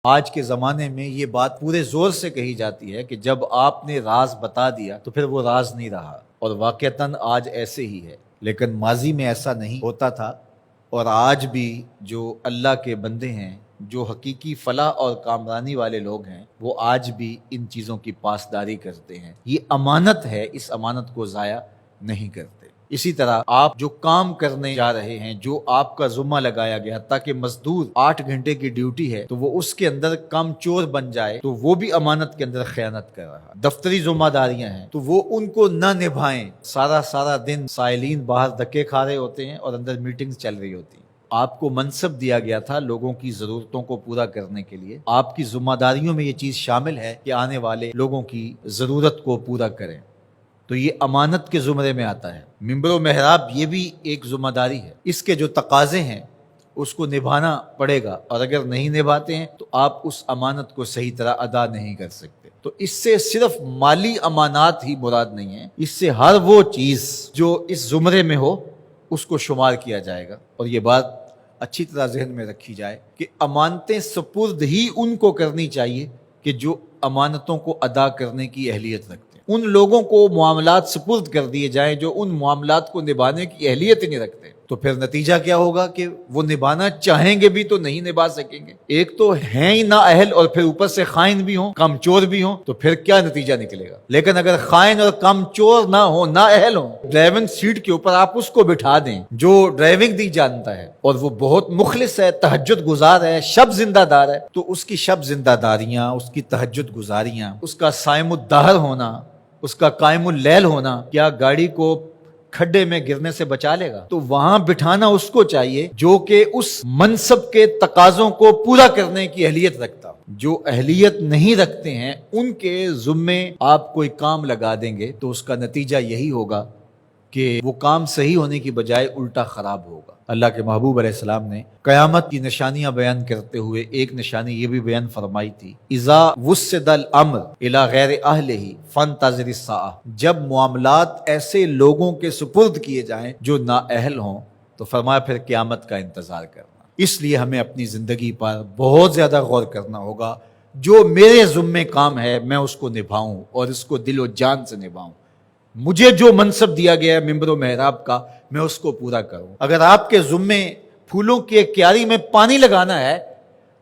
آج کے زمانے میں یہ بات پورے زور سے کہی جاتی ہے کہ جب آپ نے راز بتا دیا تو پھر وہ راز نہیں رہا، اور واقعتاً آج ایسے ہی ہے، لیکن ماضی میں ایسا نہیں ہوتا تھا۔ اور آج بھی جو اللہ کے بندے ہیں، جو حقیقی فلاح اور کامرانی والے لوگ ہیں، وہ آج بھی ان چیزوں کی پاسداری کرتے ہیں۔ یہ امانت ہے، اس امانت کو ضائع نہیں کرتے۔ اسی طرح آپ جو کام کرنے جا رہے ہیں، جو آپ کا ذمہ لگایا گیا، تاکہ مزدور 8 گھنٹے کی ڈیوٹی ہے تو وہ اس کے اندر کم چور بن جائے، تو وہ بھی امانت کے اندر خیانت کر رہا ہے۔ دفتری ذمہ داریاں ہیں تو وہ ان کو نہ نبھائیں، سارا دن سائلین باہر دھکے کھا رہے ہوتے ہیں اور اندر میٹنگز چل رہی ہوتی ہیں۔ آپ کو منصب دیا گیا تھا لوگوں کی ضرورتوں کو پورا کرنے کے لیے، آپ کی ذمہ داریوں میں یہ چیز شامل ہے کہ آنے والے لوگوں کی ضرورت کو پورا کریں، تو یہ امانت کے زمرے میں آتا ہے۔ ممبر و محراب یہ بھی ایک ذمہ داری ہے، اس کے جو تقاضے ہیں اس کو نبھانا پڑے گا، اور اگر نہیں نبھاتے ہیں تو آپ اس امانت کو صحیح طرح ادا نہیں کر سکتے۔ تو اس سے صرف مالی امانات ہی مراد نہیں ہے، اس سے ہر وہ چیز جو اس زمرے میں ہو اس کو شمار کیا جائے گا۔ اور یہ بات اچھی طرح ذہن میں رکھی جائے کہ امانتیں سپرد ہی ان کو کرنی چاہیے کہ جو امانتوں کو ادا کرنے کی اہلیت رکھتے ہیں۔ ان لوگوں کو معاملات سپرد کر دیے جائیں جو ان معاملات کو نبھانے کی اہلیت ہی نہیں رکھتے، تو پھر نتیجہ کیا ہوگا کہ وہ نبھانا چاہیں گے بھی تو نہیں نبھا سکیں گے۔ ایک تو ہیں ہی نا اہل، اور پھر اوپر سے خائن بھی ہوں، کم چور بھی ہوں، تو پھر کیا نتیجہ نکلے گا؟ لیکن اگر خائن اور کم چور نہ ہو، نا اہل ہوں، ڈرائیونگ سیٹ کے اوپر آپ اس کو بٹھا دیں جو ڈرائیونگ دی جانتا ہے اور وہ بہت مخلص ہے، تہجد گزار ہے، شب زندہ دار ہے، تو اس کی شب زندہ داریاں، اس کی تہجد گزاریاں، اس کا صائم الدہر ہونا، اس کا قائم اللیل ہونا، کیا گاڑی کو کھڈے میں گرنے سے بچا لے گا؟ تو وہاں بٹھانا اس کو چاہیے جو کہ اس منصب کے تقاضوں کو پورا کرنے کی اہلیت رکھتا ہو۔ جو اہلیت نہیں رکھتے ہیں ان کے ذمے آپ کوئی کام لگا دیں گے تو اس کا نتیجہ یہی ہوگا کہ وہ کام صحیح ہونے کی بجائے الٹا خراب ہوگا۔ اللہ کے محبوب علیہ السلام نے قیامت کی نشانیاں بیان کرتے ہوئے ایک نشانی یہ بھی بیان فرمائی تھی، اذا وسد الامر الی غیر اہلہ فانتظر الساعہ، جب معاملات ایسے لوگوں کے سپرد کیے جائیں جو نااہل ہوں تو فرمایا پھر قیامت کا انتظار کرنا۔ اس لیے ہمیں اپنی زندگی پر بہت زیادہ غور کرنا ہوگا، جو میرے ذمے کام ہے میں اس کو نبھاؤں اور اس کو دل و جان سے نبھاؤں۔ مجھے جو منصب دیا گیا ہے ممبر و محراب کا، میں اس کو پورا کروں۔ اگر آپ کے ذمے پھولوں کی ایک کیاری میں پانی لگانا ہے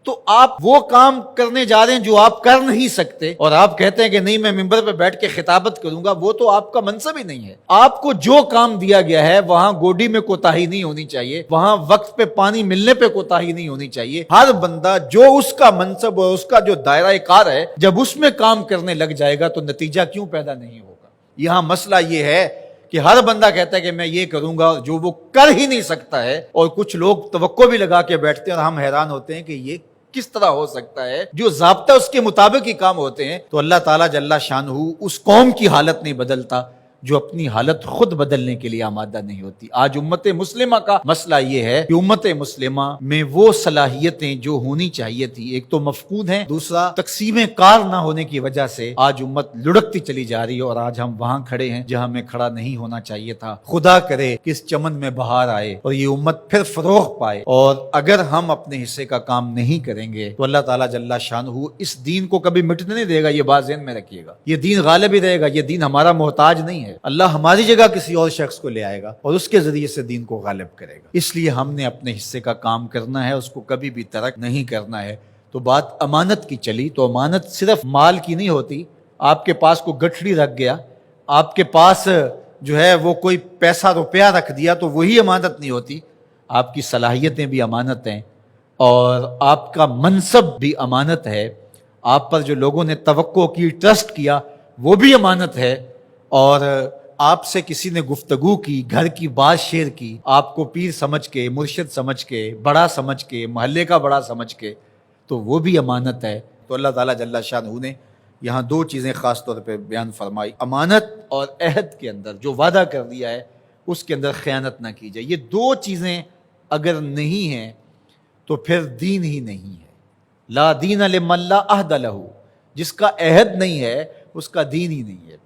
تو آپ وہ کام کرنے جا رہے ہیں جو آپ کر نہیں سکتے، اور آپ کہتے ہیں کہ نہیں میں ممبر پہ بیٹھ کے خطابت کروں گا، وہ تو آپ کا منصب ہی نہیں ہے۔ آپ کو جو کام دیا گیا ہے وہاں گوڈی میں کوتاہی نہیں ہونی چاہیے، وہاں وقت پہ پانی ملنے پہ کوتاہی نہیں ہونی چاہیے۔ ہر بندہ جو اس کا منصب اور اس کا جو دائرہ کار ہے، جب اس میں کام کرنے لگ جائے گا تو نتیجہ کیوں پیدا نہیں ہوگا؟ یہاں مسئلہ یہ ہے کہ ہر بندہ کہتا ہے کہ میں یہ کروں گا جو وہ کر ہی نہیں سکتا ہے، اور کچھ لوگ توقع بھی لگا کے بیٹھتے ہیں اور ہم حیران ہوتے ہیں کہ یہ کس طرح ہو سکتا ہے، جو ضابطہ اس کے مطابق ہی کام ہوتے ہیں۔ تو اللہ تعالیٰ جل شانہ اس قوم کی حالت نہیں بدلتا جو اپنی حالت خود بدلنے کے لیے آمادہ نہیں ہوتی۔ آج امت مسلمہ کا مسئلہ یہ ہے کہ امت مسلمہ میں وہ صلاحیتیں جو ہونی چاہیے تھی، ایک تو مفقود ہیں، دوسرا تقسیم کار نہ ہونے کی وجہ سے آج امت لڑکتی چلی جا رہی ہے، اور آج ہم وہاں کھڑے ہیں جہاں ہمیں کھڑا نہیں ہونا چاہیے تھا۔ خدا کرے کہ اس چمن میں بہار آئے اور یہ امت پھر فروغ پائے، اور اگر ہم اپنے حصے کا کام نہیں کریں گے تو اللہ تعالیٰ جل شانہ اس دین کو کبھی مٹنے نہیں دے گا۔ یہ بات ذہن میں رکھیے گا، یہ دین غالب ہی رہے گا، یہ دین ہمارا محتاج نہیں ہے۔ اللہ ہماری جگہ کسی اور شخص کو لے آئے گا اور اس کے ذریعے سے دین کو غالب کرے گا۔ اس لیے ہم نے اپنے حصے کا کام کرنا ہے، اس کو کبھی بھی ترک نہیں کرنا ہے۔ تو بات امانت کی چلی، تو امانت صرف مال کی نہیں ہوتی۔ آپ کے پاس کوئی گٹھڑی رکھ گیا، آپ کے پاس جو ہے وہ کوئی پیسہ روپیہ رکھ دیا تو وہی امانت نہیں ہوتی۔ آپ کی صلاحیتیں بھی امانت ہیں، اور آپ کا منصب بھی امانت ہے۔ آپ پر جو لوگوں نے توقع کی، ٹرسٹ کیا، وہ بھی امانت ہے۔ اور آپ سے کسی نے گفتگو کی، گھر کی بات شیئر کی، آپ کو پیر سمجھ کے، مرشد سمجھ کے، بڑا سمجھ کے، محلے کا بڑا سمجھ کے، تو وہ بھی امانت ہے۔ تو اللہ تعالیٰ جل شانہ نے یہاں دو چیزیں خاص طور پہ بیان فرمائی، امانت اور عہد کے اندر جو وعدہ کر دیا ہے اس کے اندر خیانت نہ کی جائے۔ یہ دو چیزیں اگر نہیں ہیں تو پھر دین ہی نہیں ہے۔ لا دین لمن لا عہد لہ، جس کا عہد نہیں ہے اس کا دین ہی نہیں ہے۔